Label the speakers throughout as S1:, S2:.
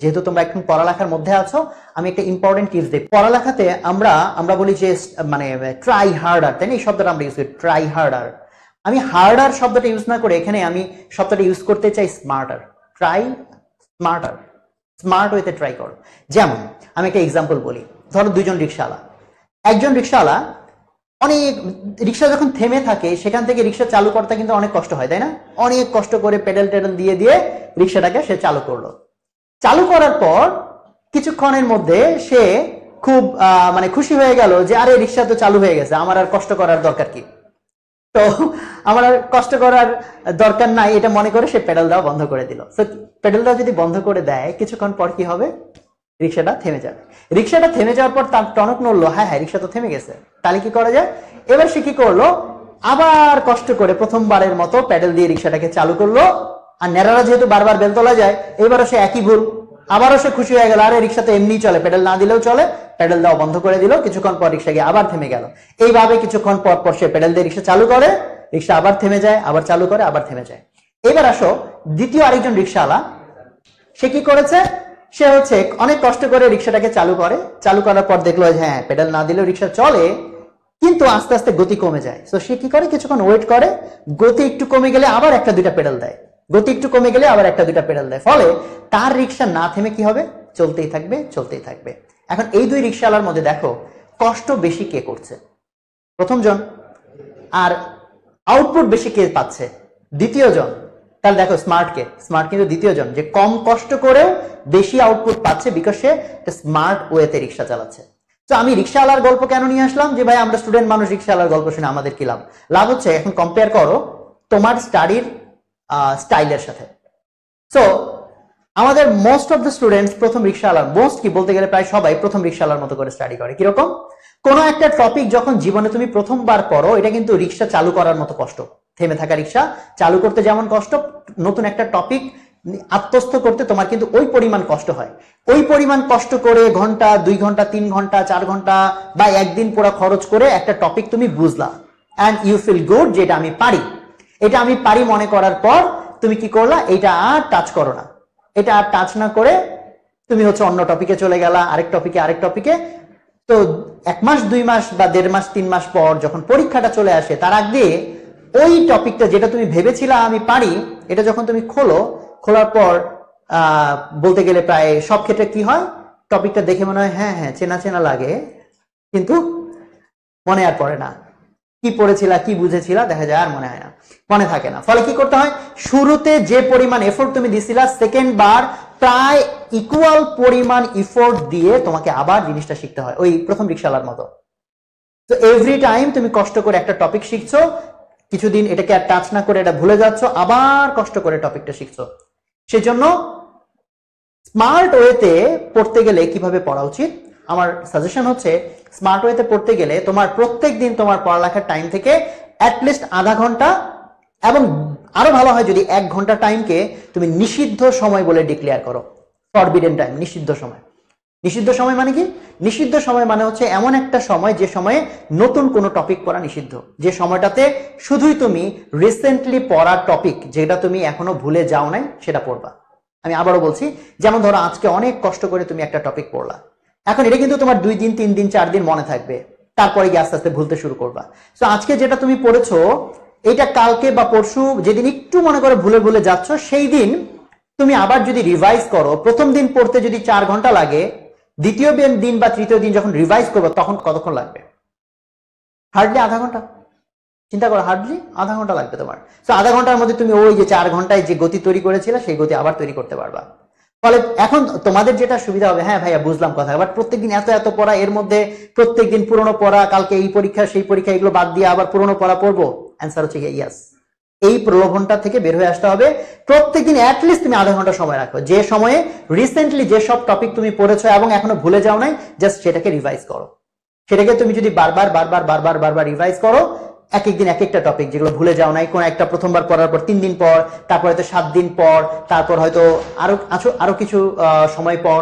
S1: যেহেতু তোমরা এখন পড়ালেখার মধ্যে আছো, আমি একটা ইম্পর্টেন্ট টিপস দিই। পড়ালেখাতে আমরা বলি যে মানে ট্রাই হার্ডার, তাই না? এই শব্দটা আমরা ইউজ করি, ট্রাই হার্ডার। আমি হার্ডার শব্দটা ইউজ না করে এখানে আমি শব্দটা ইউজ করতে চাই স্মার্টার। ট্রাই স্মার্টার, স্মার্ট ওয়েতে ট্রাই করো। যেমন আমি একটা এক্সাম্পল বলি, ধরো দুইজন রিক্সাওয়ালা, একজন রিক্সাওয়ালা অনেক, রিক্সা যখন থেমে থাকে সেখান থেকে রিক্সা চালু করতে কিন্তু অনেক কষ্ট হয়, তাই না? অনেক কষ্ট করে পেডেল টেডেল দিয়ে দিয়ে রিক্সাটাকে সে চালু করলো। চালু করার পর কিছুক্ষণের মধ্যে সে খুব মানে খুশি হয়ে গেল যে আরে রিক্সা তো চালু হয়ে গেছে, আমার আর কষ্ট করার দরকার কি, তো আমার আর কষ্ট করার দরকার নাই, এটা মনে করে সে পেডাল দেওয়া বন্ধ করে দিল। তো পেডাল দেওয়া যদি বন্ধ করে দেয় কিছুক্ষণ পর কি হবে? রিক্সাটা থেমে যাবে। রিক্সাটা থেমে যাওয়ার পর তার টনক নড়লো, হ্যাঁ হ্যাঁ রিক্সা তো থেমে গেছে, তাহলে কি করা যায়? এবার সে কি করলো, আবার কষ্ট করে প্রথমবারের মতো প্যাডেল দিয়ে রিক্সাটাকে চালু করলো। আর নেড়ারা যেহেতু বারবার বেল তোলা যায়, এবারও সে একই ভুল, আবারও সে খুশি হয়ে গেল, আরে রিক্সা তো এমনি চলে, প্যাডেল না দিলেও চলে, প্যাডেল দেওয়া বন্ধ করে দিল। কিছুক্ষণ পর রিক্সা গিয়ে আবার থেমে গেল। এইভাবে কিছুক্ষণ পর পর সে প্যাডেল দিয়ে রিক্সা চালু করে, রিক্সা আবার থেমে যায়, আবার চালু করে, আবার থেমে যায়। এবার আসো দ্বিতীয় আরেকজন রিক্সাওয়ালা, সে কি করেছে, সে হচ্ছে অনেক কষ্ট করে রিক্সাটাকে চালু করে, চালু করার পর দেখলো হ্যাঁ প্যাডেল না দিলেও রিক্সা চলে, কিন্তু আস্তে আস্তে গতি কমে যায়। তো সে কি করে, কিছুক্ষণ ওয়েট করে, গতি একটু কমে গেলে আবার একটা দুইটা পেডাল দেয়, গতি একটু কমে গেলে আবার একটা দুইটা পেডাল দেয়, ফলে তার রিক্সা না থেমে কি হবে, চলতেই থাকবে, চলতেই থাকবে। এখন এই দুই রিক্সাওয়ালার মধ্যে দেখো কষ্ট বেশি কে করছে? প্রথম জন। আর আউটপুট বেশি কে পাচ্ছে? দ্বিতীয় জন। তাহলে দেখো স্মার্ট কে? স্মার্ট কিন্তু দ্বিতীয় জন, যে কম কষ্ট করেও বেশি আউটপুট পাচ্ছে, বিকজ সে স্মার্ট ওয়েতে রিক্সা চালাচ্ছে। তো আমি রিক্সাওয়ালার গল্প কেন নিয়ে আসলাম, যে ভাই আমরা স্টুডেন্ট মানুষ, রিক্সাওয়ালার গল্প শুনে আমাদের কি লাভ? লাভ হচ্ছে এখন কম্পেয়ার করো তোমার স্টাডির স্টাইলের সাথে। সো আমাদের মোস্ট অফ দ্য স্টুডেন্টস প্রথম রিক্সাওয়ালার, মোস্ট কি বলতে গেলে প্রায় সবাই প্রথম রিক্সাওয়ালার মতো করে স্টাডি করে। কিরকম? কোনো একটা টপিক যখন জীবনে তুমি প্রথমবার পড়ো, এটা কিন্তু রিক্সা চালু করার মতো কষ্ট। থেমে থাকা রিক্সা চালু করতে যেমন কষ্ট, নতুন একটা টপিক আত্মস্থ করতে তোমার কিন্তু ওই পরিমাণ কষ্ট হয়। ওই পরিমাণ কষ্ট করে ঘন্টা, 2 ঘন্টা, 3 ঘন্টা, 4 ঘন্টা বা একদিন পুরো খরচ করে একটা টপিক তুমি বুঝলা, অ্যান্ড ইউ ফিল গুড যে এটা আমি পারি, এটা আমি পারি মনে করার পর তুমি কি করলা, এটা আর টাচ করো না। এটা আর টাচ না করে তুমি হচ্ছে অন্য টপিকে চলে গেলা, আরেক টপিকে। তো 1 মাস 2 মাস বা 1.5 মাস 3 মাস পর যখন পরীক্ষাটা চলে আসে, তার আগে ওই টপিকটা যেটা তুমি ভেবেছিলা আমি পারি, এটা যখন তুমি খোলার পর বলতে গেলে প্রায় সব ক্ষেত্রে কি হয়, টপিকটা দেখে মনে হয় হ্যাঁ হ্যাঁ চেনা চেনা লাগে, কিন্তু মনে আর পড়ে না। কি পড়েছিলা, কি বুঝেছিলা, দেখা যায় আর মনে হয় না, মনে থাকে না। ফলে কি করতে হয়, শুরুতে যে পরিমাণ এফোর্ট তুমি দিছিলা, সেকেন্ড বার প্রায় ইকুয়াল পরিমাণ এফোর্ট দিয়ে তোমাকে আবার জিনিসটা শিখতে হয়, ওই প্রথম রিক্সাওয়ালার মতো। তো এভরি টাইম তুমি কষ্ট করে একটা টপিক শিখছো, কিছুদিন এটাকে আর টাচ না করে এটা ভুলে যাচ্ছ, আবার কষ্ট করে টপিকটা শিখছো। সেজন্য স্মার্ট ওয়েতে পড়তে গেলে কিভাবে পড়া উচিত, আমার সাজেশন হচ্ছে স্মার্ট ওয়েতে পড়তে গেলে তোমার প্রত্যেক দিন তোমার পড়ালেখার টাইম থেকে অ্যাটলিস্ট আধা ঘন্টা, এবং আরো ভালো হয় যদি 1 ঘন্টা টাইমকে তুমি নিষিদ্ধ সময় বলে ডিক্লেয়ার করো। ফরবিডেন টাইম, নিষিদ্ধ সময়। নিষিদ্ধ সময় মানে কি? নিষিদ্ধ সময় মানে হচ্ছে এমন একটা সময় যে সময়ে নতুন কোনো টপিক পড়া নিষিদ্ধ, যে সময়টাতে শুধুই তুমি রিসেন্টলি পড়া টপিক যেটা তুমি এখনো ভুলে যাও নাই সেটা পড়বা। আমি আবারও বলছি, যেমন ধরো আজকে অনেক কষ্ট করে তুমি একটা টপিক পড়লা, এখন এটা কিন্তু তোমার 2 দিন 3 দিন 4 দিন মনে থাকবে, তারপরে গিয়ে আস্তে আস্তে ভুলতে শুরু করবা। তো আজকে যেটা তুমি পড়েছো, এটা কালকে বা পরশু যেদিন একটু মনে করে ভুলে ভুলে যাচ্ছ, সেই দিন তুমি আবার যদি রিভাইজ করো, প্রথম দিন পড়তে যদি 4 ঘন্টা লাগে, দ্বিতীয় দিন বা তৃতীয় দিন যখন রিভাইজ করবো তখন কতক্ষণ লাগবে? হার্ডলি আধা ঘন্টা। চিন্তা করো, হার্ডলি আধা ঘন্টা লাগবে তোমার। তো আধা ঘন্টার মধ্যে তুমি ওই যে 4 ঘন্টায় যে গতি তৈরি করেছিলে সেই গতি আবার তৈরি করতে পারবা। ফলে এখন তোমাদের যেটা সুবিধা হবে, হ্যাঁ ভাইয়া বুঝলাম কথা, বাট প্রত্যেকদিন এত পড়া, এর মধ্যে প্রত্যেকদিন পুরনো পড়া, কালকে এই পরীক্ষা সেই পরীক্ষা, এগুলো বাদ দিয়ে আবার পুরনো পড়া পড়বো? অ্যান্সার হচ্ছে ইয়াস। এই প্রলোভনটা থেকে বের হয়ে আসতে হবে। প্রত্যেকদিন অ্যাটলিস্ট তুমি আধা ঘন্টা সময় রাখো, যে সময়ে রিসেন্টলি যে সব টপিক তুমি পড়েছো এবং এখনো ভুলে যাও নাই, জাস্ট সেটাকে রিভাইজ করো। সেটাকে তুমি যদি বারবার রিভাইজ করো, এক একদিন এক একটা টপিক যেগুলো ভুলে যাও নাই, কোন একটা প্রথমবার পড়ার পর 3 দিন পর, তারপর হয়তো 7 দিন পর, তারপর হয়তো আরো কিছু সময় পর,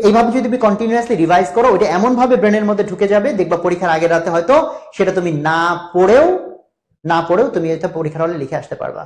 S1: এইভাবে যদি তুমি কন্টিনিউয়াসলি রিভাইজ করো, ওইটা এমন ভাবে ব্রেনের মধ্যে ঢুকে যাবে, দেখবা পরীক্ষার আগের রাতে হয়তো সেটা তুমি না পড়েও তুমি এটা পরীক্ষার হলে লিখে আসতে পারবা।